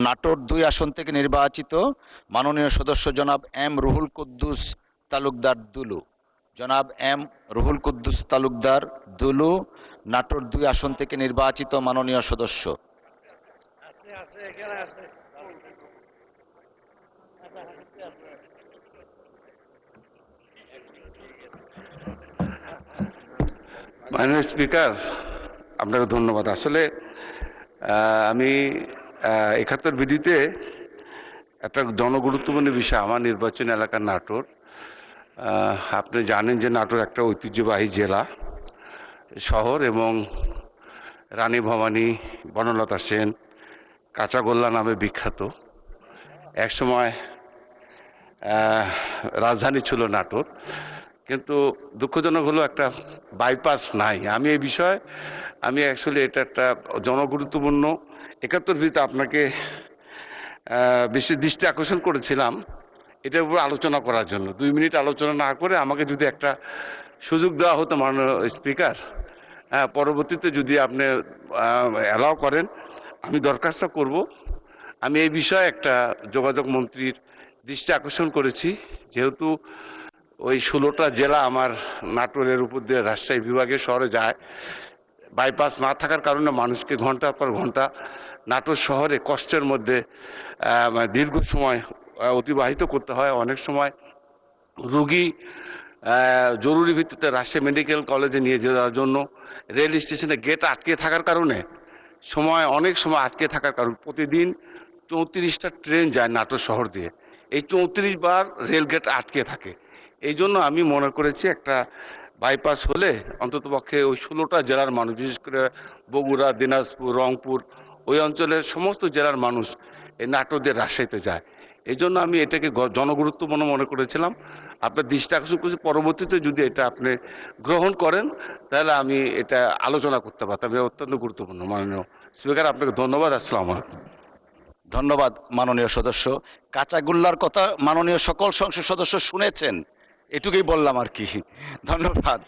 নাটোর ২ আসন থেকে নির্বাচিত মাননীয় সদস্য জনাব এম রুহুল কুদ্দুস তালুকদার দুলু। জনাব এম রুহুল কুদ্দুস তালুকদার দুলু, নাটোর ২ আসন থেকে নির্বাচিত মাননীয় সদস্য। মাননীয় স্পিকার, আপনাকে ধন্যবাদ। আসলে আমি ৭১ বিধিতে একটা জনগুরুত্বপূর্ণ বিষয়, আমার নির্বাচনী এলাকা নাটোর। আপনি জানেন যে নাটোর একটা ঐতিহ্যবাহী জেলা শহর এবং রানী ভবানী, বনলতা সেন, কাঁচাগোল্লা নামে বিখ্যাত। একসময় রাজধানী ছিল নাটোর, কিন্তু দুঃখজনক হলো একটা বাইপাস নাই। আমি এই বিষয়ে অ্যাকচুয়ালি এটা একটা জনগুরুত্বপূর্ণ ৭১ ভিত্তিতে আপনাকে বেশি দৃষ্টি আকর্ষণ করেছিলাম এটার উপর আলোচনা করার জন্য। ২ মিনিট আলোচনা না করে আমাকে যদি একটা সুযোগ দেওয়া হতো মাননীয় স্পিকার, পরবর্তীতে যদি আপনি অ্যালাউ করেন আমি দরখাস্ত করব। আমি এই বিষয়ে একটা যোগাযোগ মন্ত্রীর দৃষ্টি আকর্ষণ করেছি, যেহেতু ওই ১৬টা জেলা আমার নাটোরের উপর দিয়ে রাজশাহী বিভাগের শহরে যায়। বাইপাস না থাকার কারণে মানুষকে ঘন্টার পর ঘন্টা নাটোর শহরে কষ্টের মধ্যে দীর্ঘ সময় অতিবাহিত করতে হয়। অনেক সময় রুগী জরুরি ভিত্তিতে রাজশাহী মেডিকেল কলেজে নিয়ে যাওয়ার জন্য রেল স্টেশনে গেট আটকে থাকার কারণে অনেক সময় আটকে থাকার কারণে প্রতিদিন ৩৪টা ট্রেন যায় নাটোর শহর দিয়ে। এই ৩৪ বার রেল গেট আটকে থাকে। এই জন্য আমি মনে করেছি একটা বাইপাস হলে অন্ততপক্ষে ওই ১৬টা জেলার মানুষ, বিশেষ করে বগুড়া, দিনাজপুর, রংপুর, ওই অঞ্চলের সমস্ত জেলার মানুষ এই নাটোর দিয়ে রাজশাহীতে যায়। এই জন্য আমি এটাকে জনগুরুত্বপূর্ণ মনে করেছিলাম। আপনার দৃষ্টি আকর্ষণ করছি, পরবর্তীতে যদি এটা আপনি গ্রহণ করেন তাহলে আমি এটা আলোচনা করতে পারতাম। এটা অত্যন্ত গুরুত্বপূর্ণ। মাননীয় স্পিকার, আপনাকে ধন্যবাদ। আসসালামু আলাইকুম। ধন্যবাদ মাননীয় সদস্য। কাঁচাগোল্লার কথা মাননীয় সকল সংসদ সদস্য শুনেছেন, এটুকুই বললাম আর কি। ধন্যবাদ।